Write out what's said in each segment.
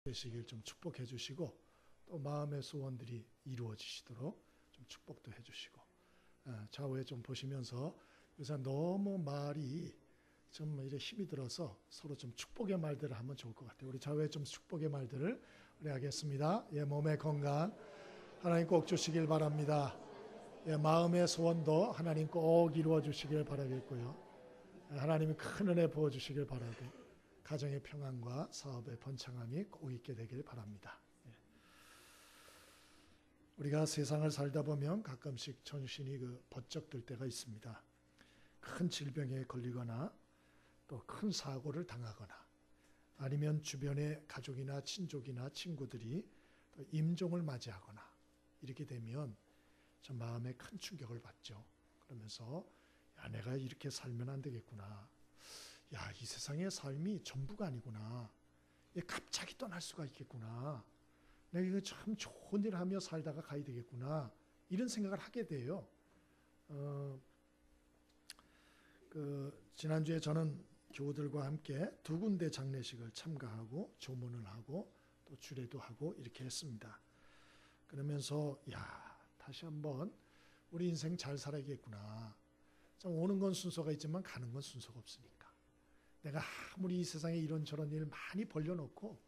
되시길 좀 축복해 주시고 또 마음의 소원들이 이루어지시도록 좀 축복도 해 주시고 좌우에 좀 보시면서 요새 너무 말이 좀 이제 힘이 들어서 서로 좀 축복의 말들을 하면 좋을 것 같아요. 우리 좌우에 좀 축복의 말들을 우리 하겠습니다. 예, 몸의 건강 하나님 꼭 주시길 바랍니다. 예, 마음의 소원도 하나님 꼭 이루어 주시길 바라겠고요. 하나님이 큰 은혜 부어 주시길 바라고 가정의 평안과 사업의 번창함이 꼭 있게 되길 바랍니다. 예. 우리가 세상을 살다 보면 가끔씩 전신이 번쩍 들 때가 있습니다. 큰 질병에 걸리거나 또 큰 사고를 당하거나 아니면 주변의 가족이나 친족이나 친구들이 또 임종을 맞이하거나 이렇게 되면 좀 마음에 큰 충격을 받죠. 그러면서 야, 내가 이렇게 살면 안 되겠구나. 야, 이 세상의 삶이 전부가 아니구나. 갑자기 떠날 수가 있겠구나. 내가 이거 참 좋은 일 하며 살다가 가야 되겠구나. 이런 생각을 하게 돼요. 지난주에 저는 교우들과 함께 2군데 장례식을 참가하고 조문을 하고 또 주례도 하고 이렇게 했습니다. 그러면서 야, 다시 한번 우리 인생 잘 살아야겠구나. 좀 오는 건 순서가 있지만 가는 건 순서가 없으니까. 내가 아무리 이 세상에 이런저런 일 많이 벌려놓고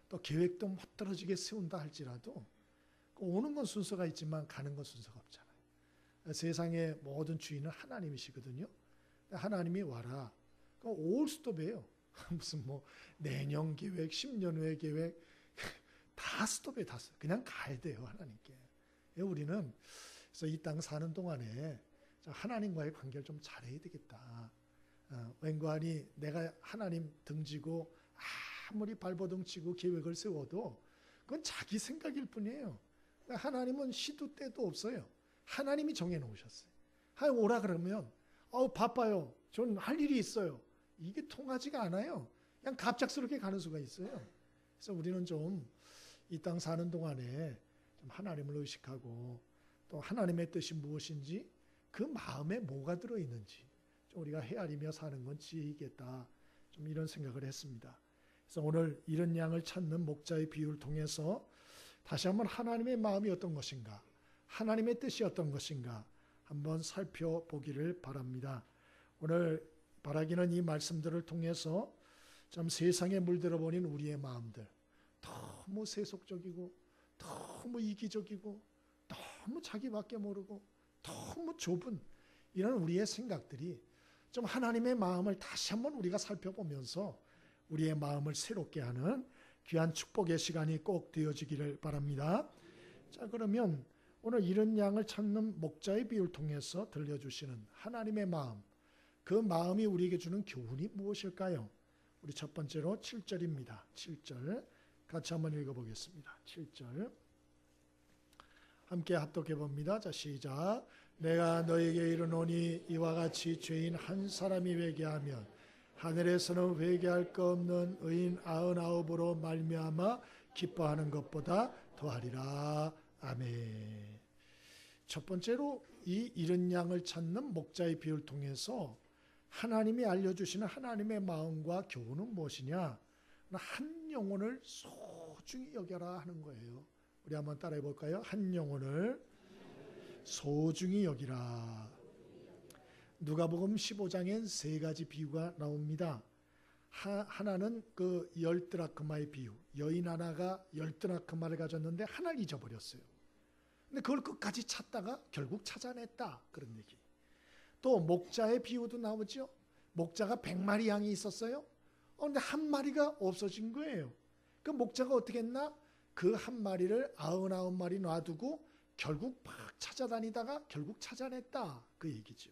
또 계획도 멋들어지게 세운다 할지라도 오는 건 순서가 있지만 가는 건 순서가 없잖아요. 세상의 모든 주인은 하나님이시거든요. 하나님이 와라. 올 스톱이에요. 무슨 뭐 내년 계획, 10년 후의 계획 다 스톱에 다 써요. 그냥 가야 돼요, 하나님께. 우리는 그래서 이 땅 사는 동안에 하나님과의 관계를 좀 잘해야 되겠다. 웬관이 내가 하나님 등지고 아무리 발버둥 치고 계획을 세워도 그건 자기 생각일 뿐이에요. 하나님은 시도 때도 없어요. 하나님이 정해놓으셨어요. 오라 그러면 바빠요. 전 할 일이 있어요. 이게 통하지가 않아요. 그냥 갑작스럽게 가는 수가 있어요. 그래서 우리는 좀 이 땅 사는 동안에 좀 하나님을 의식하고 또 하나님의 뜻이 무엇인지 그 마음에 뭐가 들어있는지 좀 우리가 헤아리며 사는 건 지혜이겠다. 좀 이런 생각을 했습니다. 그래서 오늘 이런 양을 찾는 목자의 비유를 통해서 다시 한번 하나님의 마음이 어떤 것인가, 하나님의 뜻이 어떤 것인가 한번 살펴보기를 바랍니다. 오늘 바라기는 이 말씀들을 통해서 좀 세상에 물들어 버린 우리의 마음들, 너무 세속적이고 너무 이기적이고 너무 자기밖에 모르고 너무 좁은 이런 우리의 생각들이 좀 하나님의 마음을 다시 한번 우리가 살펴보면서 우리의 마음을 새롭게 하는 귀한 축복의 시간이 꼭 되어지기를 바랍니다. 자, 그러면 오늘 이런 양을 찾는 목자의 비유를 통해서 들려주시는 하나님의 마음, 그 마음이 우리에게 주는 교훈이 무엇일까요? 우리 첫 번째로 7절입니다. 7절 같이 한번 읽어보겠습니다. 7절 함께 합독해 봅니다. 자, 시작. 내가 너에게 이르노니 이와 같이 죄인 한 사람이 회개하면 하늘에서는 회개할 것 없는 의인 99으로 말미암아 기뻐하는 것보다 더하리라. 아멘. 첫 번째로 이 잃은 양을 찾는 목자의 비유를 통해서 하나님이 알려주시는 하나님의 마음과 교훈은 무엇이냐? 한 영혼을 소중히 여겨라 하는 거예요. 우리 한번 따라해 볼까요? 한 영혼을 소중히 여기라. 누가복음 15장엔 3가지 비유가 나옵니다. 하나는 그 10드라크마의 비유. 여인 하나가 10드라크마를 가졌는데 하나를 잊어버렸어요. 근데 그걸 끝까지 찾다가 결국 찾아냈다. 그런 얘기. 또 목자의 비유도 나오죠. 목자가 100마리 양이 있었어요. 근데 한 마리가 없어진 거예요. 그 목자가 어떻게 했나? 그 한 마리를 99마리 놔두고 결국 막 찾아다니다가 결국 찾아냈다. 그 얘기죠.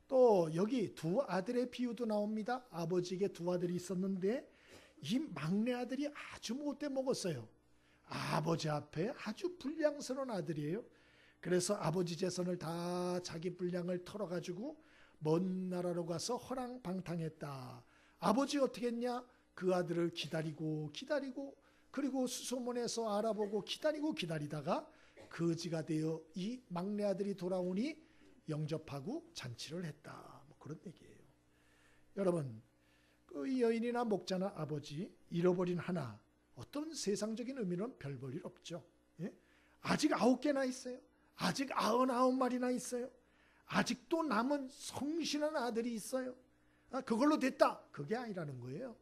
또 여기 2 아들의 비유도 나옵니다. 아버지에게 2 아들이 있었는데 이 막내 아들이 아주 못돼 먹었어요. 아버지 앞에 아주 불량스러운 아들이에요. 그래서 아버지 재산을 다 자기 분량을 털어가지고 먼 나라로 가서 허랑방탕했다. 아버지 어떻게 했냐? 그 아들을 기다리고 그리고 수소문해서 알아보고 기다리다가 거지가 되어 이 막내 아들이 돌아오니 영접하고 잔치를 했다. 뭐 그런 얘기예요. 여러분, 그 여인이나 목자나 아버지 잃어버린 하나 어떤 세상적인 의미는 별 볼 일 없죠. 예? 아직 9개나 있어요. 아직 99마리나 있어요. 아직도 남은 성실한 아들이 있어요. 그걸로 됐다. 그게 아니라는 거예요.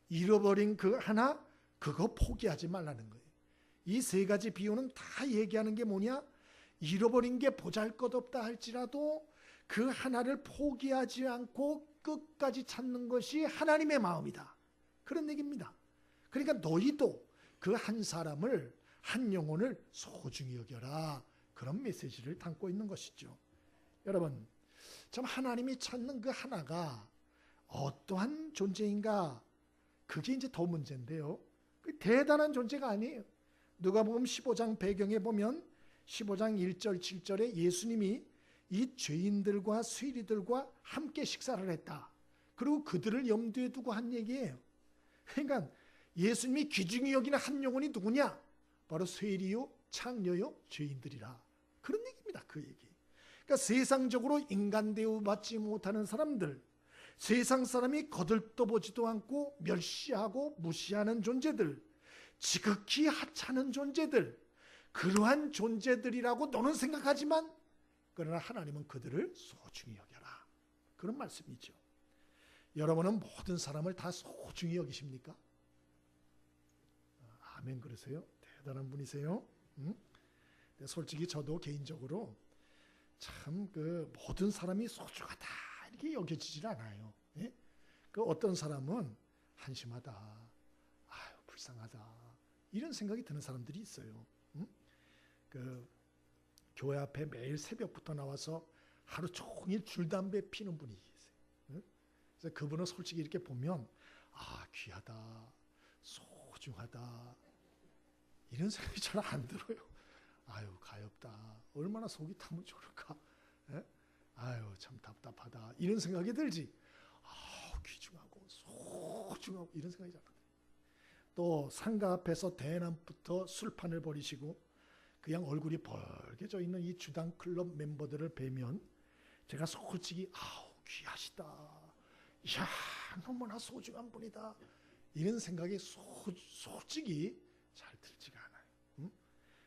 잃어버린 그 하나, 그거 포기하지 말라는 거예요. 이 세 가지 비유는 다 얘기하는 게 뭐냐? 잃어버린 게 보잘것없다 할지라도 그 하나를 포기하지 않고 끝까지 찾는 것이 하나님의 마음이다. 그런 얘기입니다. 그러니까 너희도 그 한 사람을, 한 영혼을 소중히 여겨라. 그런 메시지를 담고 있는 것이죠. 여러분, 참 하나님이 찾는 그 하나가 어떠한 존재인가? 그게 이제 더 문제인데요. 대단한 존재가 아니에요. 누가복음 15장 배경에 보면 15장 1절 7절에 예수님이 이 죄인들과 쇠리들과 함께 식사를 했다. 그리고 그들을 염두에 두고 한 얘기예요. 그러니까 예수님이 귀중히 여기는 한 영혼이 누구냐? 바로 쇠리요, 창녀요, 죄인들이라. 그런 얘기입니다. 그 얘기. 그러니까 세상적으로 인간 대우받지 못하는 사람들, 세상 사람이 거들떠보지도 않고 멸시하고 무시하는 존재들, 지극히 하찮은 존재들, 그러한 존재들이라고 너는 생각하지만 그러나 하나님은 그들을 소중히 여겨라. 그런 말씀이죠. 여러분은 모든 사람을 다 소중히 여기십니까? 아멘. 그러세요? 대단한 분이세요. 솔직히 저도 개인적으로 참 그 모든 사람이 소중하다 이렇게 여겨지질 않아요. 예? 그 어떤 사람은 한심하다, 아유 불쌍하다 이런 생각이 드는 사람들이 있어요. 그 교회 앞에 매일 새벽부터 나와서 하루 종일 줄담배 피는 분이 계세요. 그래서 그분은 솔직히 이렇게 보면 귀하다, 소중하다 이런 생각이 잘 안 들어요. 아유 가엾다, 얼마나 속이 타면 좋을까. 예? 아유 참 답답하다 이런 생각이 들지. 귀중하고 소중하고 이런 생각이 잘 안 들어요. 또 상가 앞에서 대낮부터 술판을 벌이시고 그냥 얼굴이 벌게져 있는 이 주당 클럽 멤버들을 뵈면 제가 솔직히 귀하시다, 이야 너무나 소중한 분이다 이런 생각이 솔직히 잘 들지가 않아요.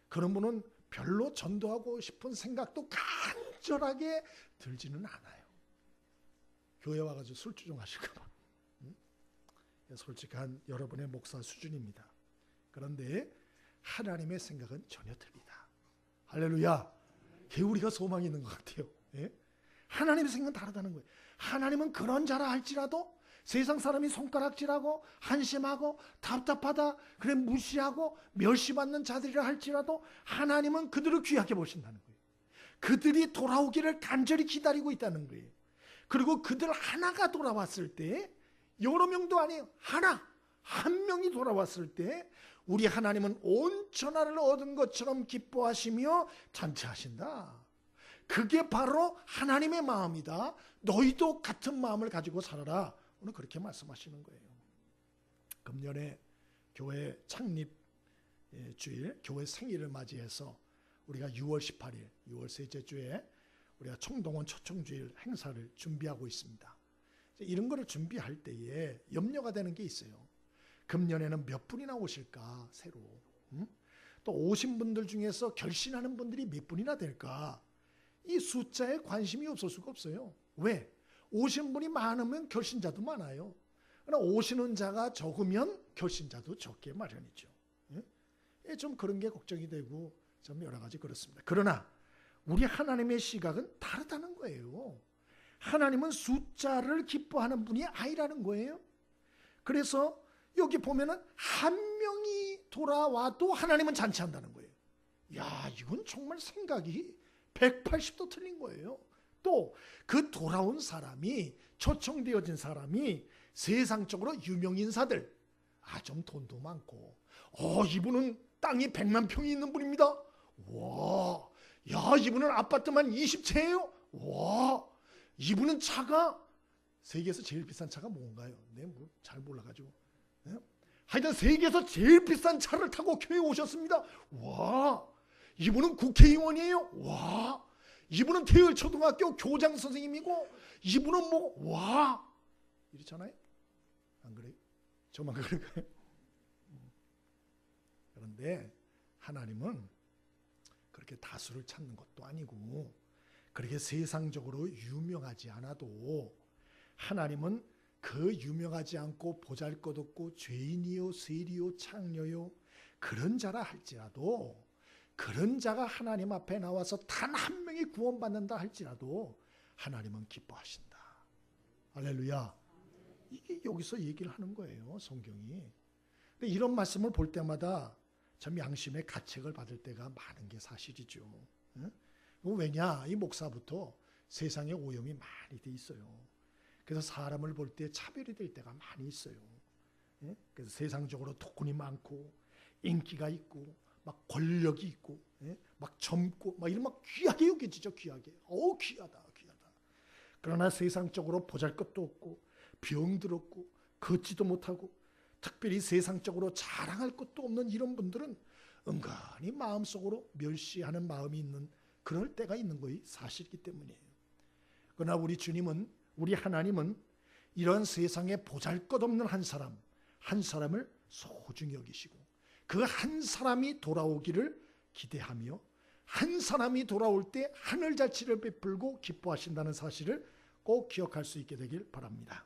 그런 분은 별로 전도하고 싶은 생각도 간절하게 들지는 않아요. 교회 와가지고 술주정 하실까봐. 솔직한 여러분의 목사 수준입니다. 그런데 하나님의 생각은 전혀 틀리다. 할렐루야. 그게 우리가 소망이 있는 것 같아요. 예? 하나님의 생각은 다르다는 거예요. 하나님은 그런 자라 할지라도 세상 사람이 손가락질하고 한심하고 답답하다 그래 무시하고 멸시받는 자들이라 할지라도 하나님은 그들을 귀하게 보신다는 거예요. 그들이 돌아오기를 간절히 기다리고 있다는 거예요. 그리고 그들 하나가 돌아왔을 때 여러 명도 아니에요. 한 명이 돌아왔을 때 우리 하나님은 온 천하를 얻은 것처럼 기뻐하시며 잔치하신다. 그게 바로 하나님의 마음이다. 너희도 같은 마음을 가지고 살아라. 오늘 그렇게 말씀하시는 거예요. 금년에 교회 창립 주일, 교회 생일을 맞이해서 우리가 6월 18일, 6월 셋째 주에 우리가 총동원 초청주일 행사를 준비하고 있습니다. 이런 거를 준비할 때에 염려가 되는 게 있어요. 금년에는 몇 분이나 오실까 새로. 또 오신 분들 중에서 결신하는 분들이 몇 분이나 될까. 이 숫자에 관심이 없을 수가 없어요. 왜? 오신 분이 많으면 결신자도 많아요. 그러나 오시는 자가 적으면 결신자도 적게 마련이죠. 좀 그런 게 걱정이 되고 좀 여러 가지 그렇습니다. 그러나 우리 하나님의 시각은 다르다는 거예요. 하나님은 숫자를 기뻐하는 분이 아니라는 거예요. 그래서 여기 보면은 한 명이 돌아와도 하나님은 잔치한다는 거예요. 야, 이건 정말 생각이 180도 틀린 거예요. 또 그 돌아온 사람이, 초청되어진 사람이 세상적으로 유명인사들, 좀 돈도 많고, 이분은 땅이 100만 평이 있는 분입니다. 와, 야, 이분은 아파트만 20채예요. 와, 이분은 차가 세계에서 제일 비싼 차가 뭔가요? 네, 뭐 잘 몰라가지고. 네? 하여튼 세계에서 제일 비싼 차를 타고 교회에 오셨습니다. 와, 이분은 국회의원이에요. 와, 이분은 대열초등학교 교장 선생님이고, 이분은 와, 이렇잖아요. 안 그래요? 저만 그럴까요? 그런데 하나님은 그렇게 다수를 찾는 것도 아니고 그렇게 세상적으로 유명하지 않아도 하나님은 그 유명하지 않고 보잘것없고 죄인이요 세리요 창녀요 그런 자라 할지라도 그런 자가 하나님 앞에 나와서 단 한 명이 구원받는다 할지라도 하나님은 기뻐하신다. 할렐루야. 이게 여기서 얘기를 하는 거예요, 성경이. 근데 이런 말씀을 볼 때마다 참 양심의 가책을 받을 때가 많은 게 사실이죠. 왜냐? 이 목사부터 세상에 오염이 많이 돼 있어요. 그래서 사람을 볼 때 차별이 될 때가 많이 있어요. 그래서 세상적으로 돈이 많고 인기가 있고 막 권력이 있고 막 젊고 막 이런 막 귀하게 여겨지죠. 귀하게. 귀하다. 그러나 세상적으로 보잘것도 없고 병들었고 걷지도 못하고 특별히 세상적으로 자랑할 것도 없는 이런 분들은 은근히 마음속으로 멸시하는 마음이 있는 그럴 때가 있는 것이 사실이기 때문이에요. 그러나 우리 주님은 우리 하나님은 이런 세상에 보잘것없는 한 사람을 소중히 여기시고 그 한 사람이 돌아오기를 기대하며 한 사람이 돌아올 때 하늘자치를 베풀고 기뻐하신다는 사실을 꼭 기억할 수 있게 되길 바랍니다.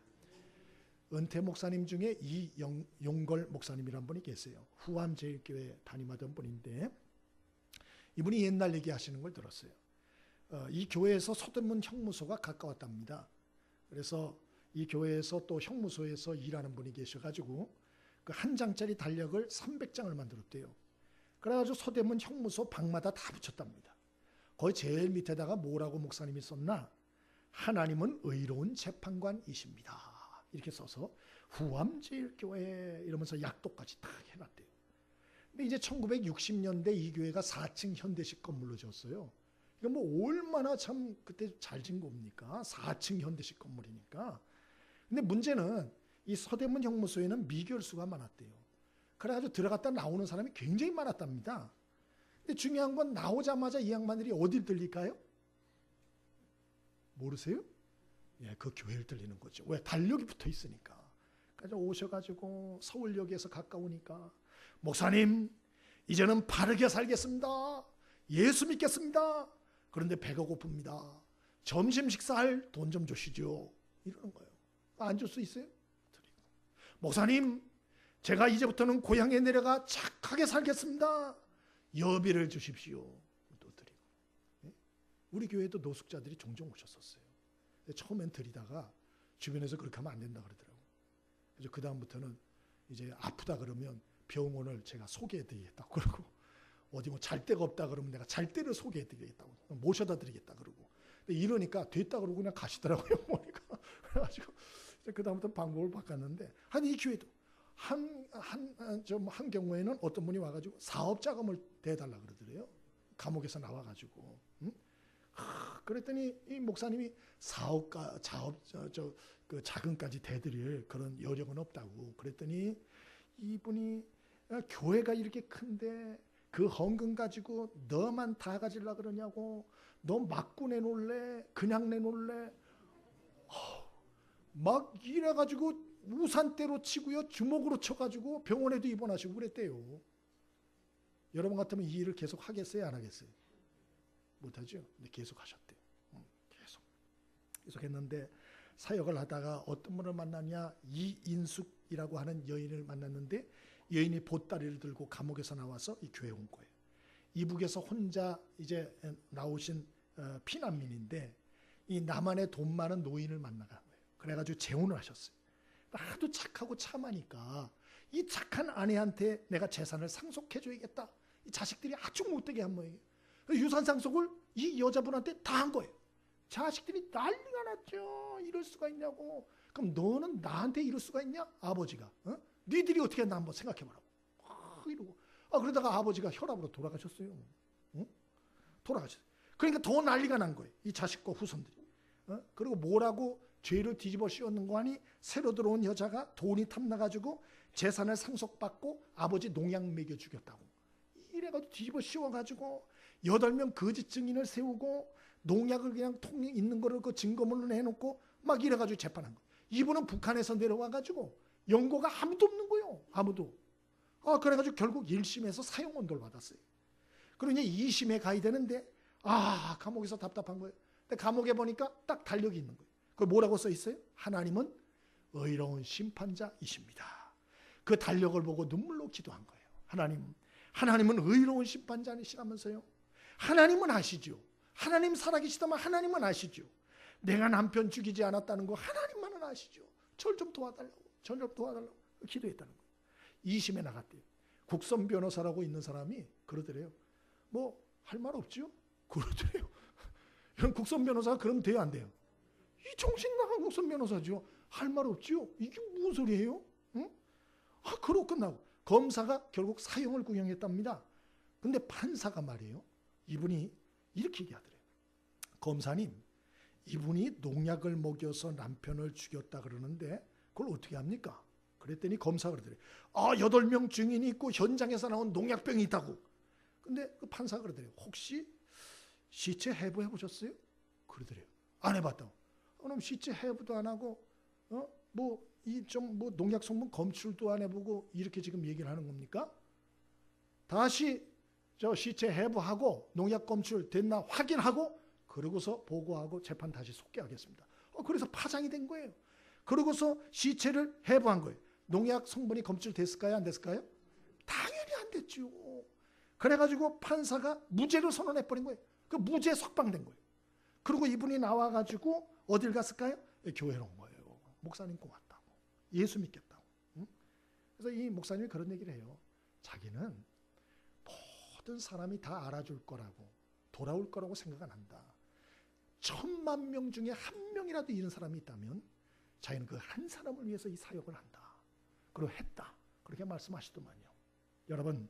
은퇴 목사님 중에 이용걸 목사님이라는 분이 계세요. 후암제일교회 담임하던 분인데 이분이 옛날 얘기하시는 걸 들었어요. 이 교회에서 서대문 형무소가 가까웠답니다. 그래서 이 교회에서 또 형무소에서 일하는 분이 계셔가지고 그 한 장짜리 달력을 300장을 만들었대요. 그래가지고 서대문 형무소 방마다 다 붙였답니다. 거기 제일 밑에다가 뭐라고 목사님이 썼나? 하나님은 의로운 재판관이십니다. 이렇게 써서 후암제일교회 이러면서 약도까지 다 해놨대요. 근데 이제 1960년대 이 교회가 4층 현대식 건물로 지었어요. 이거 뭐 얼마나 참 그때 잘 지은 겁니까? 4층 현대식 건물이니까. 근데 문제는 이 서대문 형무소에는 미결수가 많았대요. 그래가지고 들어갔다 나오는 사람이 굉장히 많았답니다. 근데 중요한 건 나오자마자 이 양반들이 어딜 들릴까요? 모르세요? 예, 그 교회를 들리는 거죠. 왜? 달력이 붙어 있으니까. 그래서 오셔가지고 서울역에서 가까우니까 목사님 이제는 바르게 살겠습니다. 예수 믿겠습니다. 그런데 배가 고픕니다. 점심 식사할 돈 좀 주시죠. 이러는 거예요. 안 줄 수 있어요? 드리고. 목사님 제가 이제부터는 고향에 내려가 착하게 살겠습니다. 여비를 주십시오. 또 드리고. 우리 교회에도 노숙자들이 종종 오셨었어요. 처음엔 드리다가 주변에서 그렇게 하면 안 된다 그러더라고요. 그래서 그 다음부터는 이제 아프다 그러면 병원을 제가 소개해드리겠다고 그러고 어디 뭐 잘 데가 없다 그러면 내가 잘 데를 소개해드리겠다고 모셔다 드리겠다 그러고 이러니까 됐다 그러고 그냥 가시더라고요. 보니까 그래가지고 그 다음부터 방법을 바꿨는데 이 교회도 한 경우에는 어떤 분이 와가지고 사업 자금을 대달라 그러더래요. 감옥에서 나와가지고. 그랬더니 이 목사님이 그 자금까지 대드릴 그런 여력은 없다고. 그랬더니 이분이 교회가 이렇게 큰데 그 헌금 가지고 너만 다 가지려 그러냐고. 너 맞고 내놓을래? 그냥 내놓을래? 막 이래가지고 우산대로 치고요. 주먹으로 쳐가지고 병원에도 입원하시고 그랬대요. 여러분 같으면 이 일을 계속 하겠어요? 안 하겠어요? 못하죠. 근데 계속 하셨대요. 계속 했는데 사역을 하다가 어떤 분을 만나냐? 이인숙이라고 하는 여인을 만났는데 여인이 보따리를 들고 감옥에서 나와서 이 교회에 온 거예요. 이북에서 혼자 이제 나오신 피난민인데 이 남한의 돈 많은 노인을 만나간 거예요. 그래가지고 재혼을 하셨어요. 하도 착하고 참하니까 이 착한 아내한테 내가 재산을 상속해줘야겠다. 이 자식들이 아주 못되게 한 모양이에요. 유산 상속을 이 여자분한테 다 한 거예요. 자식들이 난리가 났죠. 이럴 수가 있냐고. 그럼 너는 나한테 이럴 수가 있냐? 아버지가. 니들이 어떻게 했나 한번 생각해보라고. 이러고. 그러다가 아버지가 혈압으로 돌아가셨어요. 돌아가셨어요. 그러니까 더 난리가 난 거예요. 이 자식과 후손들이. 그리고 뭐라고 죄를 뒤집어 씌웠는 거 아니? 새로 들어온 여자가 돈이 탐나가지고 재산을 상속받고 아버지 농약 먹여 죽였다고. 이래가지고 뒤집어 씌워가지고 8명 거짓 증인을 세우고 농약을 그냥 통 있는 거를 그 증거물로 내놓고 막 이래가지고 재판한 거예요. 이분은 북한에서 내려와가지고 연고가 아무도 없는 거예요. 아무도. 그래가지고 결국 1심에서 사형 온도를 받았어요. 그러니 2심에 가야 되는데 감옥에서 답답한 거예요. 근데 감옥에 보니까 딱 달력이 있는 거예요. 그걸 뭐라고 써 있어요? 하나님은 의로운 심판자이십니다. 그 달력을 보고 눈물로 기도한 거예요. 하나님은 의로운 심판자이시라면서요. 하나님은 아시죠. 하나님 살아계시다면 하나님은 아시죠. 내가 남편 죽이지 않았다는 거 하나님만은 아시죠. 절 좀 도와달라고 기도했다는 거예요. 2심에 나갔대요. 국선 변호사라고 있는 사람이 그러더래요. 뭐 할 말 없죠? 그러더래요. 이런 국선 변호사가 그러면 돼요, 안 돼요? 이 정신 나간 국선 변호사죠. 할 말 없죠? 이게 무슨 소리예요? 응? 그러고 끝나고 검사가 결국 사형을 구형했답니다. 근데 판사가 말이에요. 이분이 이렇게 얘기하더래요. 검사님, 이분이 농약을 먹여서 남편을 죽였다 그러는데 그걸 어떻게 합니까? 그랬더니 검사가 그러더래요. 8명 증인이 있고 현장에서 나온 농약병이 있다고. 근데 그 판사가 그러더래요. 혹시 시체 해부 해보셨어요? 그러더래요. 안 해봤다고. 그럼 시체 해부도 안 하고 농약 성분 검출도 안 해보고 이렇게 지금 얘기를 하는 겁니까? 다시 저 시체 해부하고 농약 검출 됐나 확인하고 그러고서 보고하고 재판 다시 속개하겠습니다. 그래서 파장이 된 거예요. 그러고서 시체를 해부한 거예요. 농약 성분이 검출됐을까요? 안 됐을까요? 당연히 안 됐죠. 그래가지고 판사가 무죄를 선언해버린 거예요. 그 무죄 석방된 거예요. 그리고 이분이 나와가지고 어딜 갔을까요? 교회로 온 거예요. 목사님 꼭 왔다고. 예수 믿겠다고. 그래서 이 목사님이 그런 얘기를 해요. 자기는 모든 사람이 다 알아줄 거라고 돌아올 거라고 생각 안 한다. 1000만 중에 한 명이라도 이런 사람이 있다면 자기는 그 한 사람을 위해서 이 사역을 한다. 그리고 했다. 그렇게 말씀하시더만요. 여러분,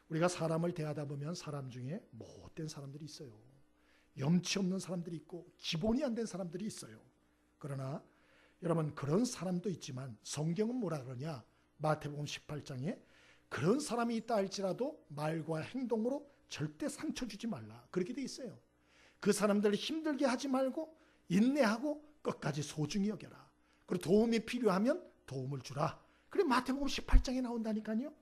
우리가 사람을 대하다 보면 사람 중에 못된 사람들이 있어요. 염치 없는 사람들이 있고 기본이 안 된 사람들이 있어요. 그러나 여러분, 그런 사람도 있지만 성경은 뭐라 그러냐? 마태복음 18장에 그런 사람이 있다 할지라도 말과 행동으로 절대 상처 주지 말라. 그렇게 돼 있어요. 그 사람들을 힘들게 하지 말고 인내하고 끝까지 소중히 여겨라. 그리고 도움이 필요하면 도움을 주라. 그래 마태복음 18장에 나온다니까요.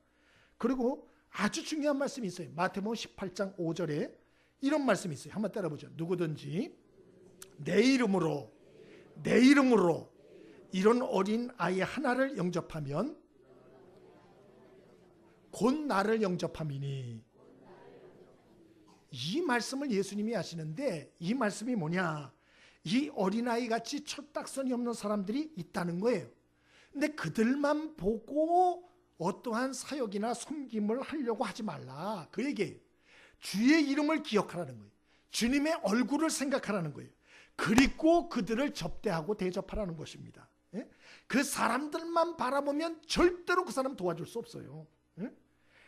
그리고 아주 중요한 말씀이 있어요. 마태복음 18장 5절에 이런 말씀이 있어요. 한번 따라보죠. 누구든지 내 이름으로 이런 어린 아이 하나를 영접하면 곧 나를 영접함이니. 이 말씀을 예수님이 하시는데 이 말씀이 뭐냐? 이 어린아이 같이 철딱선이 없는 사람들이 있다는 거예요. 근데 그들만 보고 어떠한 사역이나 섬김을 하려고 하지 말라. 그 얘기예요. 주의 이름을 기억하라는 거예요. 주님의 얼굴을 생각하라는 거예요. 그리고 그들을 접대하고 대접하라는 것입니다. 그 사람들만 바라보면 절대로 그 사람 도와줄 수 없어요.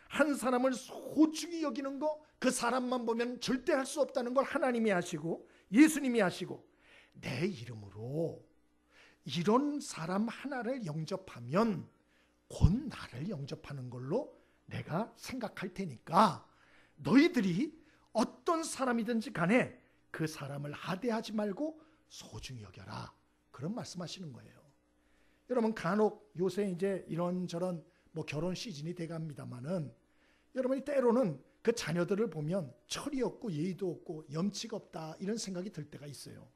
한 사람을 소중히 여기는 거, 그 사람만 보면 절대 할 수 없다는 걸 하나님이 하시고 예수님이 하시고, 내 이름으로 이런 사람 하나를 영접하면 곧 나를 영접하는 걸로 내가 생각할 테니까 너희들이 어떤 사람이든지 간에 그 사람을 하대하지 말고 소중히 여겨라. 그런 말씀하시는 거예요. 여러분, 간혹 요새 이제 이런저런 결혼 시즌이 돼갑니다만은 여러분이 때로는 그 자녀들을 보면 철이 없고 예의도 없고 염치가 없다 이런 생각이 들 때가 있어요.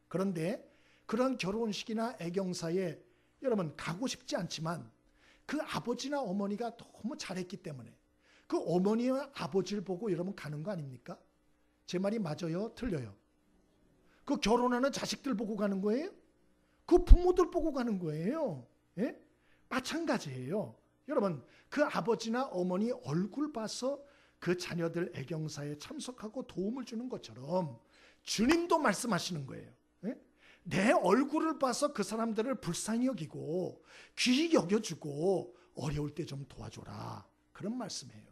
그런데 그런 결혼식이나 애경사에 여러분 가고 싶지 않지만 그 아버지나 어머니가 너무 잘했기 때문에 그 어머니와 아버지를 보고 여러분 가는 거 아닙니까? 제 말이 맞아요? 틀려요? 그 결혼하는 자식들 보고 가는 거예요? 그 부모들 보고 가는 거예요. 예? 마찬가지예요. 여러분, 그 아버지나 어머니 얼굴 봐서 그 자녀들 애경사에 참석하고 도움을 주는 것처럼 주님도 말씀하시는 거예요. 예? 내 얼굴을 봐서 그 사람들을 불쌍히 여기고 귀히 여겨주고 어려울 때 좀 도와줘라. 그런 말씀이에요.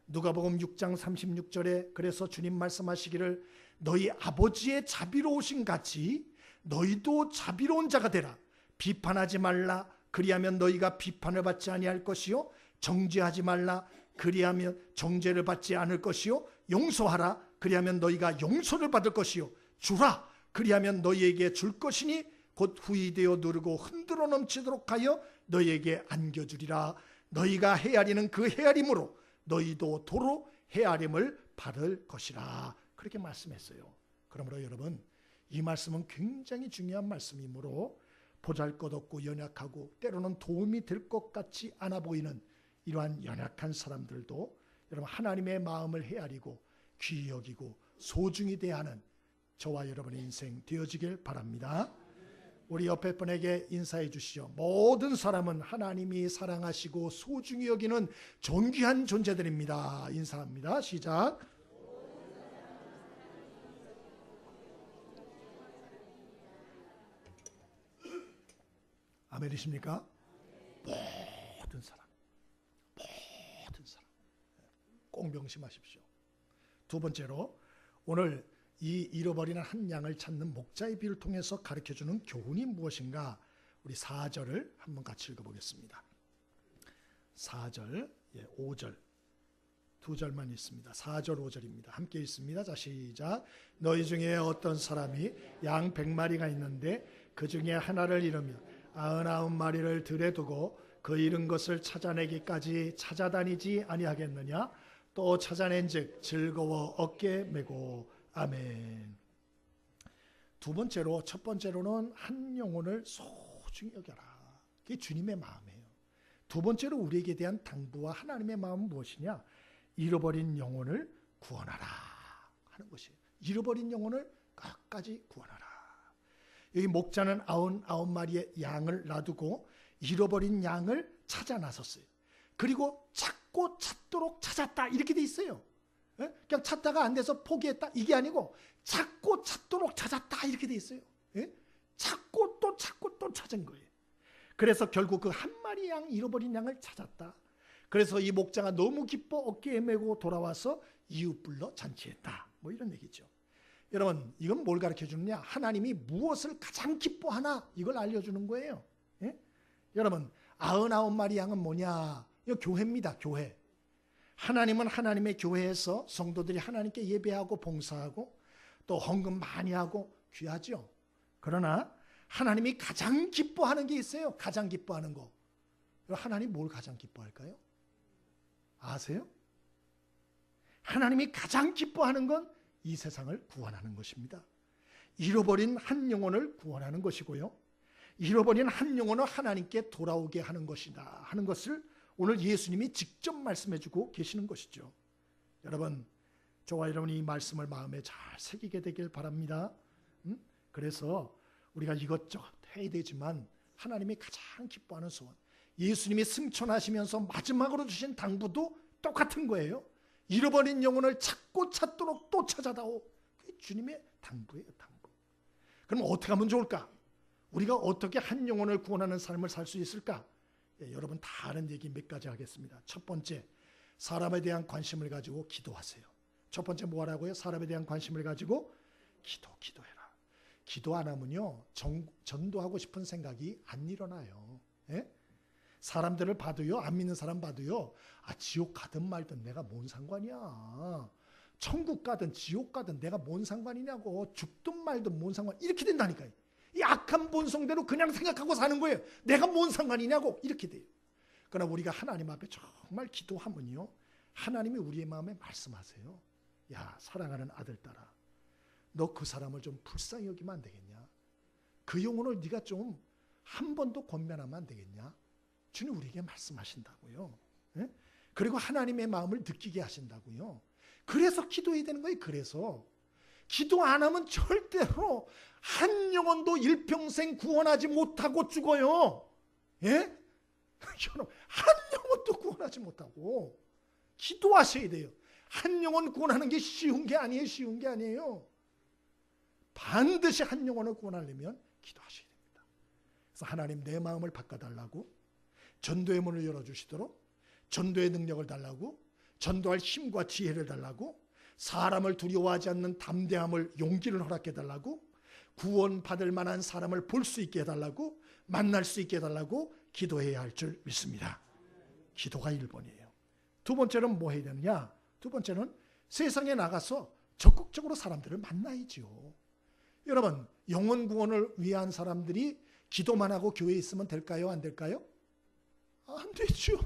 누가복음 6장 36절에 그래서 주님 말씀하시기를 너희 아버지의 자비로우신 같이 너희도 자비로운 자가 되라. 비판하지 말라. 그리하면 너희가 비판을 받지 아니할 것이요. 정죄하지 말라. 그리하면 정죄를 받지 않을 것이요. 용서하라. 그리하면 너희가 용서를 받을 것이요. 주라. 그리하면 너희에게 줄 것이니 곧 후히 되어 누르고 흔들어 넘치도록 하여 너희에게 안겨주리라. 너희가 헤아리는 그 헤아림으로 너희도 도로 헤아림을 받을 것이라. 그렇게 말씀했어요. 그러므로 여러분, 이 말씀은 굉장히 중요한 말씀이므로 보잘것없고 연약하고 때로는 도움이 될 것 같지 않아 보이는 이러한 연약한 사람들도 여러분 하나님의 마음을 헤아리고 귀히 여기고 소중히 대하는 저와 여러분의 인생 되어지길 바랍니다. 우리 옆에 분에게 인사해 주시죠. 모든 사람은 하나님이 사랑하시고 소중히 여기는 존귀한 존재들입니다. 인사합니다. 시작. 아멘이십니까? 모든 사람 꼭 명심하십시오. 두 번째로, 오늘 이 잃어버리는 한 양을 찾는 목자의 비유를 통해서 가르쳐주는 교훈이 무엇인가, 우리 4절을 한번 같이 읽어보겠습니다. 4절, 5절 두 절만 있습니다. 4절 5절입니다. 함께 있습니다. 자, 시작. 너희 중에 어떤 사람이 양 100마리가 있는데 그 중에 하나를 잃으면 99마리를 들에 두고 그 잃은 것을 찾아내기까지 찾아다니지 아니하겠느냐? 또 찾아낸즉 즐거워 어깨에 메고. 아멘. 두 번째로, 첫 번째로는 한 영혼을 소중히 여겨라. 그게 주님의 마음이에요. 두 번째로 우리에게 대한 당부와 하나님의 마음은 무엇이냐? 잃어버린 영혼을 구원하라 하는 것이에요. 잃어버린 영혼을 끝까지 구원하라. 여기 목자는 99마리의 양을 놔두고 잃어버린 양을 찾아 나섰어요. 그리고 찾고 찾도록 찾았다, 이렇게 돼 있어요. 그냥 찾다가 안 돼서 포기했다, 이게 아니고 찾고 찾도록 찾았다, 이렇게 돼 있어요. 찾고 또 찾은 거예요. 그래서 결국 그 한 마리 양, 잃어버린 양을 찾았다. 그래서 이 목자가 너무 기뻐 어깨에 메고 돌아와서 이웃 불러 잔치했다, 뭐 이런 얘기죠. 여러분, 이건 뭘 가르쳐 주느냐? 하나님이 무엇을 가장 기뻐하나, 이걸 알려주는 거예요. 여러분, 99마리 양은 뭐냐? 이거 교회입니다. 교회. 하나님은 하나님의 교회에서 성도들이 하나님께 예배하고 봉사하고 또 헌금 많이 하고 귀하죠. 그러나 하나님이 가장 기뻐하는 게 있어요. 가장 기뻐하는 거. 하나님 뭘 가장 기뻐할까요? 아세요? 하나님이 가장 기뻐하는 건 이 세상을 구원하는 것입니다. 잃어버린 한 영혼을 구원하는 것이고요, 잃어버린 한 영혼을 하나님께 돌아오게 하는 것이다 하는 것을 오늘 예수님이 직접 말씀해 주고 계시는 것이죠. 여러분, 저와 여러분이 이 말씀을 마음에 잘 새기게 되길 바랍니다. 그래서 우리가 이것저것 해야 되지만 하나님이 가장 기뻐하는 소원, 예수님이 승천하시면서 마지막으로 주신 당부도 똑같은 거예요. 잃어버린 영혼을 찾고 찾도록 또 찾아다오. 그게 주님의 당부예요. 당부. 그럼 어떻게 하면 좋을까? 우리가 어떻게 한 영혼을 구원하는 삶을 살 수 있을까? 여러분 다 아는 얘기 몇 가지 하겠습니다. 첫 번째, 사람에 대한 관심을 가지고 기도하세요. 첫 번째 뭐 하라고요? 사람에 대한 관심을 가지고 기도해라. 기도 안 하면요, 전도하고 싶은 생각이 안 일어나요. 사람들을 봐도요, 안 믿는 사람 봐도요, 지옥 가든 말든 내가 뭔 상관이야, 천국 가든 지옥 가든 내가 뭔 상관이냐고, 죽든 말든 뭔 상관, 이렇게 된다니까요. 이 악한 본성대로 그냥 생각하고 사는 거예요. 내가 뭔 상관이냐고, 이렇게 돼요. 그러나 우리가 하나님 앞에 정말 기도하면요, 하나님이 우리의 마음에 말씀하세요. 야, 사랑하는 아들딸아, 너 그 사람을 좀 불쌍히 여기면 안 되겠냐? 그 영혼을 네가 좀 한 번 더 권면하면 안 되겠냐? 주님 우리에게 말씀하신다고요. 그리고 하나님의 마음을 느끼게 하신다고요. 그래서 기도해야 되는 거예요. 그래서 기도 안 하면 절대로 한 영혼도 일평생 구원하지 못하고 죽어요. 여러분, 한 영혼도 구원하지 못하고 기도하셔야 돼요. 한 영혼 구원하는 게 쉬운 게 아니에요. 쉬운 게 아니에요. 반드시 한 영혼을 구원하려면 기도하셔야 됩니다. 그래서 하나님 내 마음을 바꿔달라고, 전도의 문을 열어주시도록, 전도의 능력을 달라고, 전도할 힘과 지혜를 달라고, 사람을 두려워하지 않는 담대함을, 용기를 허락해달라고, 구원받을 만한 사람을 볼 수 있게 해달라고, 만날 수 있게 해달라고 기도해야 할 줄 믿습니다. 기도가 1번이에요. 두 번째는 뭐 해야 되느냐? 두 번째는 세상에 나가서 적극적으로 사람들을 만나야죠. 여러분, 영혼 구원을 위한 사람들이 기도만 하고 교회에 있으면 될까요? 안 될까요? 안 되죠.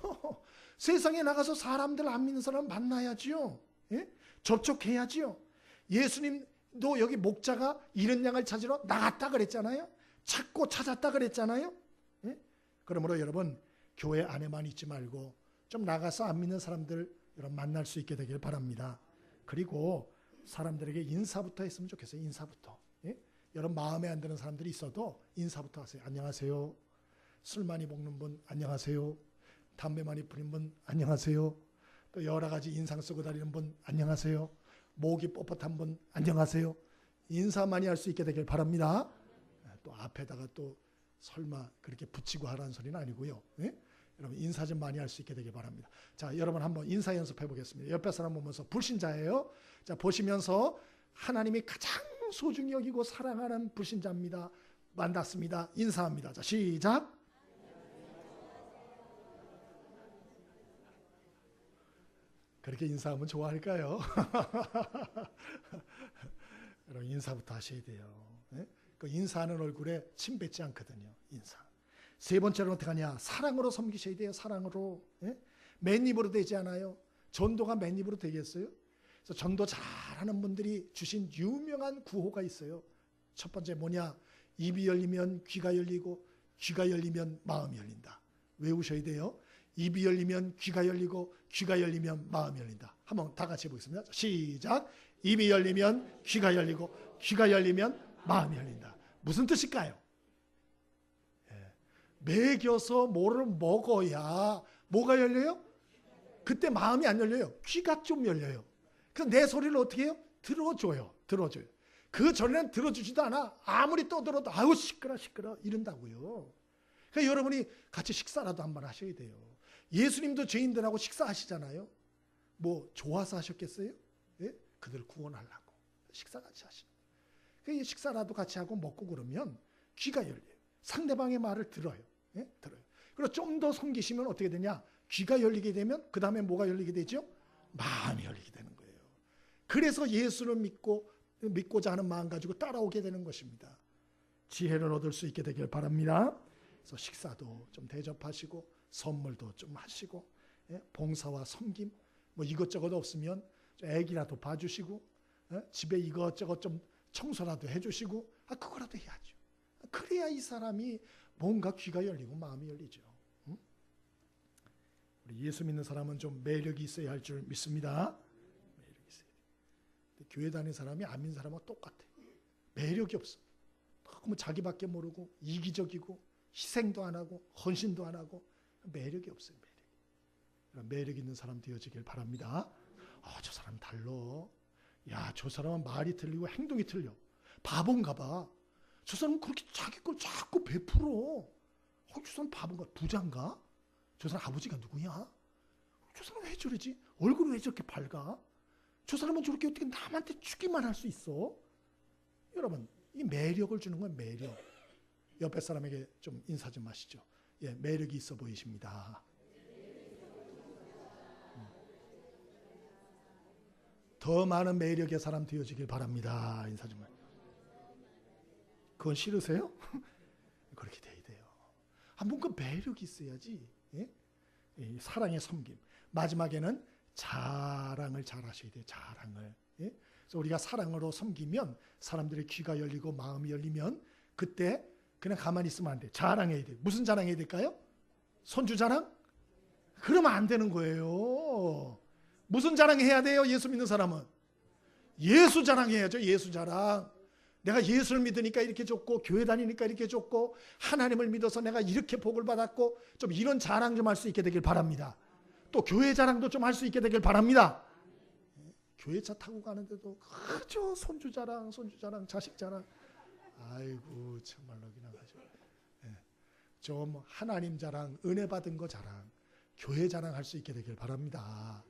세상에 나가서 사람들 안 믿는 사람 만나야지요. 예? 접촉해야지요. 예수님도 여기 목자가 잃은 양을 찾으러 나갔다 그랬잖아요. 찾고 찾았다 그랬잖아요. 예? 그러므로 여러분 교회 안에만 있지 말고 좀 나가서 안 믿는 사람들 여러분 만날 수 있게 되길 바랍니다. 그리고 사람들에게 인사부터 했으면 좋겠어요. 인사부터. 예? 여러분 마음에 안 드는 사람들이 있어도 인사부터 하세요. 안녕하세요. 술 많이 먹는 분 안녕하세요. 담배 많이 피는 분 안녕하세요. 또 여러 가지 인상 쓰고 다니는 분 안녕하세요. 목이 뻣뻣한 분 안녕하세요. 인사 많이 할 수 있게 되길 바랍니다. 또 앞에다가 또 설마 그렇게 붙이고 하라는 소리는 아니고요. 예? 여러분 인사 좀 많이 할 수 있게 되길 바랍니다. 자, 여러분 한번 인사 연습해 보겠습니다. 옆에 사람 보면서 불신자예요. 자, 보시면서 하나님이 가장 소중히 여기고 사랑하는 불신자입니다. 만났습니다. 인사합니다. 자, 시작. 그렇게 인사하면 좋아할까요? 여러분 인사부터 하셔야 돼요. 네? 그 인사하는 얼굴에 침 뱉지 않거든요. 인사. 세 번째로는 어떻게 하냐? 사랑으로 섬기셔야 돼요. 사랑으로. 네? 맨입으로 되지 않아요. 전도가 맨입으로 되겠어요? 그래서 전도 잘하는 분들이 주신 유명한 구호가 있어요. 첫 번째 뭐냐? 입이 열리면 귀가 열리고 귀가 열리면 마음이 열린다. 외우셔야 돼요. 입이 열리면 귀가 열리고 귀가 열리면 마음이 열린다. 한번 다 같이 해보겠습니다. 시작. 입이 열리면 귀가 열리고 귀가 열리면 마음이 열린다. 무슨 뜻일까요? 먹여서 뭐를 먹어야 뭐가 열려요? 그때 마음이 안 열려요. 귀가 좀 열려요. 그래서 내 소리를 어떻게 해요? 들어줘요. 들어줘요. 그 전에는 들어주지도 않아. 아무리 떠들어도 아우 시끄러 이런다고요. 그러니까 여러분이 같이 식사라도 한번 하셔야 돼요. 예수님도 죄인들하고 식사하시잖아요. 뭐 좋아서 하셨겠어요? 예? 그들 구원하려고 식사 같이 하시는 거예요. 식사라도 같이 하고 먹고 그러면 귀가 열려요. 상대방의 말을 들어요. 예? 들어요. 그리고 좀 더 섬기시면 어떻게 되냐? 귀가 열리게 되면 그 다음에 뭐가 열리게 되죠? 마음이 열리게 되는 거예요. 그래서 예수를 믿고자 하는 마음 가지고 따라오게 되는 것입니다. 지혜를 얻을 수 있게 되길 바랍니다. 그래서 식사도 좀 대접하시고 선물도 좀 하시고, 예? 봉사와 섬김 뭐 이것저것 없으면 애기라도 봐주시고, 예? 집에 이것저것 좀 청소라도 해주시고, 그거라도 해야죠. 그래야 이 사람이 뭔가 귀가 열리고 마음이 열리죠. 응? 우리 예수 믿는 사람은 좀 매력이 있어야 할 줄 믿습니다. 매력이 있어야 돼. 교회 다니는 사람이 안 믿는 사람하고 똑같아. 매력이 없어. 너무 자기밖에 모르고 이기적이고 희생도 안 하고 헌신도 안 하고 매력이 없어요. 매력 있는 사람 되어지길 바랍니다. 저 사람 달러. 야, 저 사람은 말이 틀리고 행동이 틀려. 바본가 봐. 저 사람은 그렇게 자기 걸 자꾸 베풀어. 저 사람 바본가? 부자인가? 저 사람 아버지가 누구야? 저 사람 왜 저러지? 얼굴이 왜 저렇게 밝아? 저 사람은 저렇게 어떻게 남한테 주기만 할 수 있어? 여러분, 이 매력을 주는 건 매력. 옆에 사람에게 좀 인사 좀 하시죠. 예, 매력이 있어 보이십니다. 더 많은 매력의 사람 되어지길 바랍니다. 인사 좀. 그건 싫으세요? 그렇게 돼야 돼요. 뭔가 매력이 있어야지. 예? 사랑의 섬김. 마지막에는 자랑을 잘 하셔야 돼요. 자랑을. 예? 그래서 우리가 사랑으로 섬기면 사람들의 귀가 열리고 마음이 열리면 그때 그냥 가만히 있으면 안 돼. 자랑해야 돼. 무슨 자랑해야 될까요? 손주 자랑? 그러면 안 되는 거예요. 무슨 자랑해야 돼요? 예수 믿는 사람은 예수 자랑해야죠. 예수 자랑. 내가 예수를 믿으니까 이렇게 좋고 교회 다니니까 이렇게 좋고 하나님을 믿어서 내가 이렇게 복을 받았고 좀 이런 자랑 좀 할 수 있게 되길 바랍니다. 또 교회 자랑도 좀 할 수 있게 되길 바랍니다. 교회 차 타고 가는데도 그저 손주 자랑, 자식 자랑. 아이고 정말로 그냥 가지고 좀 하나님 자랑, 은혜 받은 거 자랑, 교회 자랑할 수 있게 되길 바랍니다.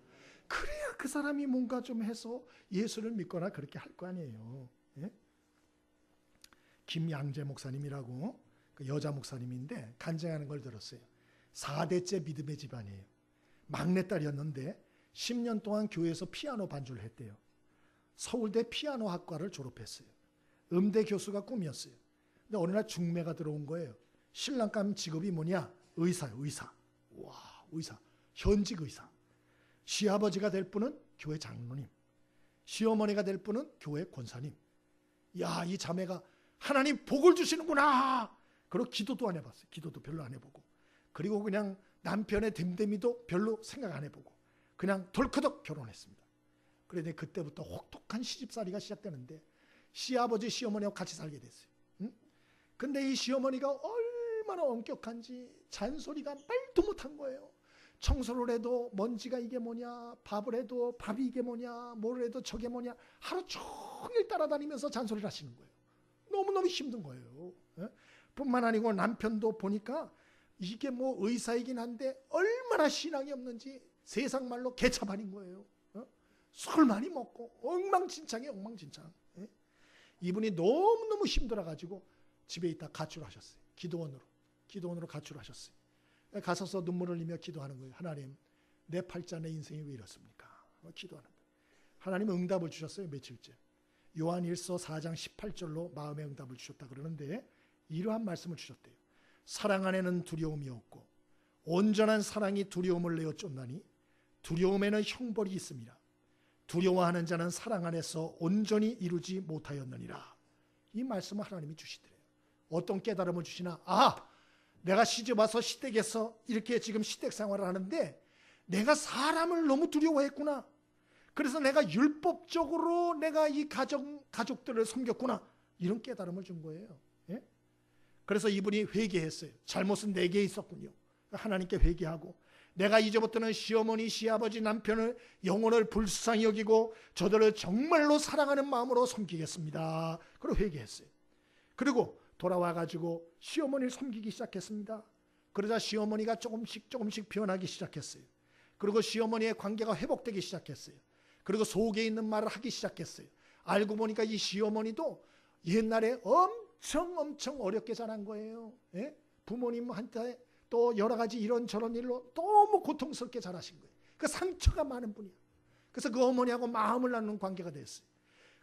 그래야 그 사람이 뭔가 좀 해서 예수를 믿거나 그렇게 할 거 아니에요. 예? 김양재 목사님이라고 그 여자 목사님인데 간증하는 걸 들었어요. 4대째 믿음의 집안이에요. 막내딸이었는데 10년 동안 교회에서 피아노 반주를 했대요. 서울대 피아노 학과를 졸업했어요. 음대 교수가 꿈이었어요. 근데 어느 날 중매가 들어온 거예요. 신랑감 직업이 뭐냐? 의사요, 의사. 와, 의사, 현직 의사. 시아버지가 될 분은 교회 장로님, 시어머니가 될 분은 교회 권사님. 야, 이 자매가 하나님 복을 주시는구나. 그리고 기도도 안 해봤어요. 기도도 별로 안 해보고. 그리고 그냥 남편의 됨됨이도 별로 생각 안 해보고 그냥 덜커덕 결혼했습니다. 그런데 그때부터 혹독한 시집살이가 시작되는데 시아버지 시어머니하고 같이 살게 됐어요. 근데 이 시어머니가 얼마나 엄격한지 잔소리가 말도 못한 거예요. 청소를 해도 먼지가 이게 뭐냐, 밥을 해도 밥이 이게 뭐냐, 뭘 해도 저게 뭐냐, 하루 종일 따라다니면서 잔소리를 하시는 거예요. 너무너무 힘든 거예요. 뿐만 아니고 남편도 보니까 이게 뭐 의사이긴 한데 얼마나 신앙이 없는지 세상 말로 개차반인 거예요. 술 많이 먹고 엉망진창이에요. 엉망진창. 이분이 너무너무 힘들어가지고 집에 있다 가출하셨어요. 기도원으로 가출하셨어요. 가서서 눈물을 흘리며 기도하는 거예요. 하나님, 내 팔자 내 인생이 왜 이렇습니까? 기도하는 거예요. 하나님은 응답을 주셨어요. 며칠째. 요한일서 4장 18절로 마음의 응답을 주셨다 그러는데 이러한 말씀을 주셨대요. 사랑 안에는 두려움이 없고 온전한 사랑이 두려움을 내어 쫓나니 두려움에는 형벌이 있습니다. 두려워하는 자는 사랑 안에서 온전히 이루지 못하였느니라. 이 말씀을 하나님이 주시더래요. 어떤 깨달음을 주시나? 내가 시집 와서 시댁에서 이렇게 지금 시댁 생활을 하는데 내가 사람을 너무 두려워했구나. 그래서 내가 율법적으로 내가 이 가족들을 섬겼구나. 이런 깨달음을 준 거예요. 예? 그래서 이분이 회개했어요. 잘못은 내게 있었군요. 하나님께 회개하고 내가 이제부터는 시어머니, 시아버지, 남편을 영혼을 불쌍히 여기고 저들을 정말로 사랑하는 마음으로 섬기겠습니다. 그리고 회개했어요. 그리고 돌아와가지고 시어머니를 섬기기 시작했습니다. 그러자 시어머니가 조금씩 변하기 시작했어요. 그리고 시어머니의 관계가 회복되기 시작했어요. 그리고 속에 있는 말을 하기 시작했어요. 알고 보니까 이 시어머니도 옛날에 엄청 어렵게 자란 거예요. 예? 부모님한테 또 여러 가지 이런저런 일로 너무 고통스럽게 자라신 거예요. 그 상처가 많은 분이야. 그래서 그 어머니하고 마음을 나누는 관계가 됐어요.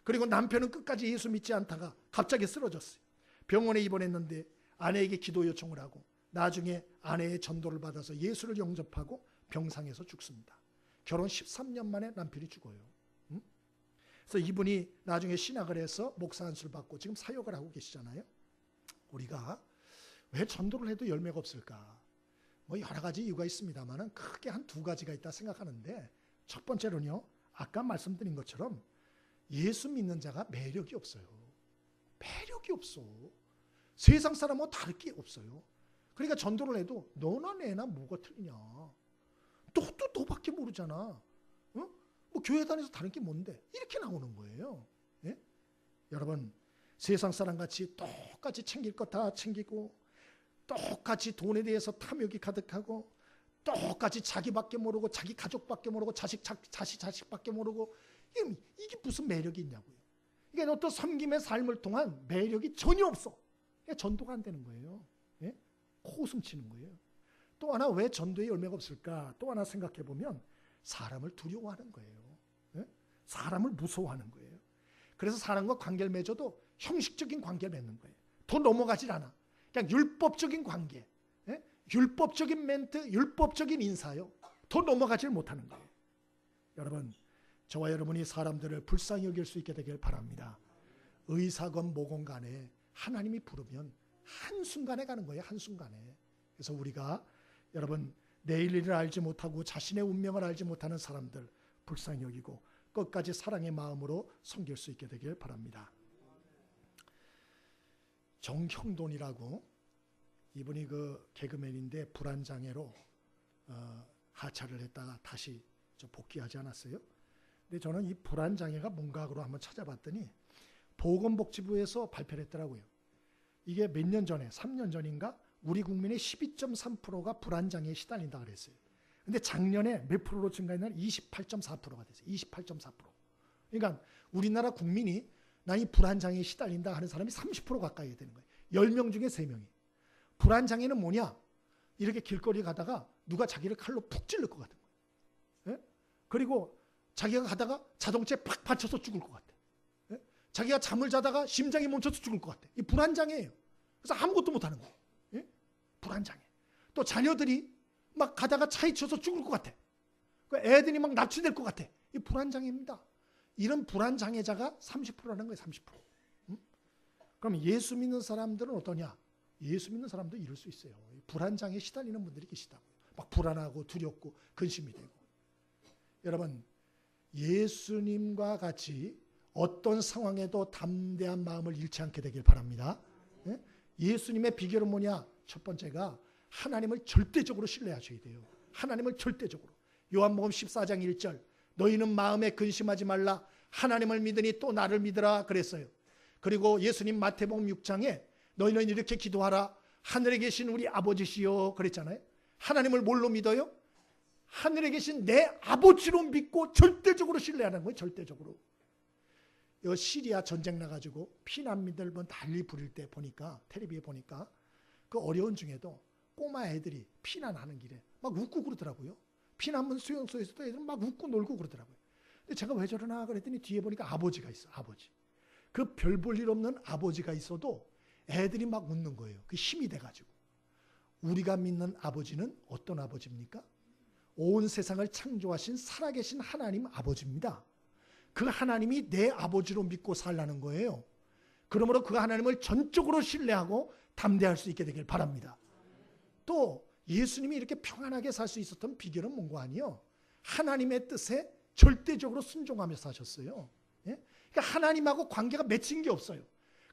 그리고 남편은 끝까지 예수 믿지 않다가 갑자기 쓰러졌어요. 병원에 입원했는데 아내에게 기도 요청을 하고 나중에 아내의 전도를 받아서 예수를 영접하고 병상에서 죽습니다. 결혼 13년 만에 남편이 죽어요. 그래서 이분이 나중에 신학을 해서 목사 안수를 받고 지금 사역을 하고 계시잖아요. 우리가 왜 전도를 해도 열매가 없을까? 뭐 여러 가지 이유가 있습니다만 크게 한 두 가지가 있다 생각하는데 첫 번째로는요. 아까 말씀드린 것처럼 예수 믿는 자가 매력이 없어요. 매력이 없어. 세상 사람하고 다를 게 없어요. 그러니까 전도를 해도 너나 내나 뭐가 틀리냐. 너밖에 모르잖아. 뭐 교회 다녀서 다른 게 뭔데? 이렇게 나오는 거예요. 예? 여러분 세상 사람같이 똑같이 챙길 거 다 챙기고 똑같이 돈에 대해서 탐욕이 가득하고 똑같이 자기밖에 모르고 자기 가족밖에 모르고 자식밖에 모르고 이게 무슨 매력이 있냐고요. 이게 어떤 섬김의 삶을 통한 매력이 전혀 없어. 전도가 안 되는 거예요. 예? 코웃음 치는 거예요. 또 하나 왜 전도에 열매가 없을까? 또 하나 생각해 보면 사람을 두려워하는 거예요. 예? 사람을 무서워하는 거예요. 그래서 사람과 관계를 맺어도 형식적인 관계를 맺는 거예요. 더 넘어가질 않아. 그냥 율법적인 관계, 예? 율법적인 멘트, 율법적인 인사요. 더 넘어가질 못하는 거예요. 여러분, 저와 여러분이 사람들을 불쌍히 여길 수 있게 되길 바랍니다. 의사건 뭐건 간에 하나님이 부르면 한순간에 가는 거예요. 한순간에. 그래서 우리가 여러분 내일 일을 알지 못하고 자신의 운명을 알지 못하는 사람들 불쌍히 여기고 끝까지 사랑의 마음으로 섬길 수 있게 되길 바랍니다. 정형돈이라고 이분이 그 개그맨인데 불안장애로 하차를 했다가 다시 복귀하지 않았어요. 근데 저는 이 불안장애가 뭔가 하고 한번 찾아봤더니 보건복지부에서 발표를 했더라고요. 이게 몇 년 전에 3년 전인가 우리 국민의 12.3%가 불안장애에 시달린다 그랬어요. 근데 작년에 몇 프로로 증가했냐면 28.4%가 됐어요. 28.4%. 그러니까 우리나라 국민이 나 이 불안장애에 시달린다 하는 사람이 30% 가까이 되는 거예요. 10명 중에 3명이. 불안장애는 뭐냐? 이렇게 길거리 가다가 누가 자기를 칼로 푹 찔릴 것 같은 거예요. 예? 그리고 자기가 가다가 자동차에 팍 받쳐서 죽을 것 같아. 예? 자기가 잠을 자다가 심장이 멈춰서 죽을 것 같아. 이 불안장애예요. 그래서 아무것도 못하는 거예요. 예? 불안장애. 또 자녀들이 막 가다가 차에 치여서 죽을 것 같아. 애들이 막 납치될 것 같아. 이 불안장애입니다. 이런 불안장애자가 30%라는 거예요. 30%. 그럼 예수 믿는 사람들은 어떠냐? 예수 믿는 사람도 이럴 수 있어요. 불안장애에 시달리는 분들이 계시다고요. 막 불안하고 두렵고 근심이 되고. 여러분, 예수님과 같이 어떤 상황에도 담대한 마음을 잃지 않게 되길 바랍니다. 예수님의 비결은 뭐냐? 첫 번째가 하나님을 절대적으로 신뢰하셔야 돼요. 하나님을 절대적으로. 요한복음 14장 1절, 너희는 마음에 근심하지 말라. 하나님을 믿으니 또 나를 믿으라 그랬어요. 그리고 예수님 마태복음 6장에 너희는 이렇게 기도하라. 하늘에 계신 우리 아버지시여 그랬잖아요. 하나님을 뭘로 믿어요? 하늘에 계신 내 아버지로 믿고 절대적으로 신뢰하는 거예요. 절대적으로. 이 시리아 전쟁 나가지고 피난민들 난리 부릴 때 보니까, 텔레비에 보니까 그 어려운 중에도 꼬마 애들이 피난하는 길에 막 웃고 그러더라고요. 피난문 수용소에서도 애들은 막 웃고 놀고 그러더라고요. 근데 제가 왜 저러나 그랬더니 뒤에 보니까 아버지가 있어. 아버지. 그 별 볼 일 없는 아버지가 있어도 애들이 막 웃는 거예요. 그 힘이 돼가지고. 우리가 믿는 아버지는 어떤 아버지입니까? 온 세상을 창조하신 살아계신 하나님 아버지입니다. 그 하나님이 내 아버지로 믿고 살라는 거예요. 그러므로 그 하나님을 전적으로 신뢰하고 담대할 수 있게 되길 바랍니다. 또 예수님이 이렇게 평안하게 살 수 있었던 비결은 뭔가 아니요. 하나님의 뜻에 절대적으로 순종하며 사셨어요. 예? 그러니까 하나님하고 관계가 맺힌 게 없어요.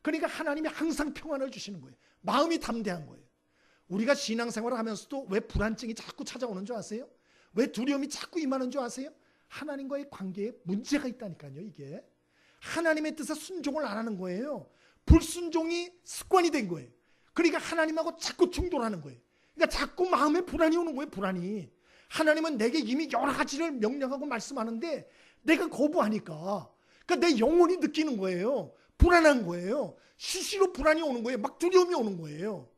그러니까 하나님이 항상 평안을 주시는 거예요. 마음이 담대한 거예요. 우리가 신앙생활을 하면서도 왜 불안증이 자꾸 찾아오는 줄 아세요? 왜 두려움이 자꾸 임하는 줄 아세요? 하나님과의 관계에 문제가 있다니까요. 이게 하나님의 뜻에 순종을 안 하는 거예요. 불순종이 습관이 된 거예요. 그러니까 하나님하고 자꾸 충돌하는 거예요. 그러니까 자꾸 마음에 불안이 오는 거예요. 불안이. 하나님은 내게 이미 여러 가지를 명령하고 말씀하는데 내가 거부하니까 그러니까 내 영혼이 느끼는 거예요. 불안한 거예요. 수시로 불안이 오는 거예요. 막 두려움이 오는 거예요.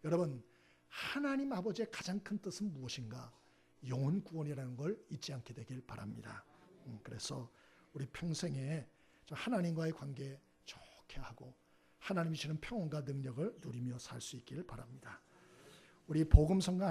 여러분, 하나님 아버지의 가장 큰 뜻은 무엇인가? 영혼 구원이라는 걸 잊지 않게 되길 바랍니다. 그래서 우리 평생에 하나님과의 관계 좋게 하고 하나님이 주시는 평온과 능력을 누리며 살 수 있기를 바랍니다. 우리 복음성가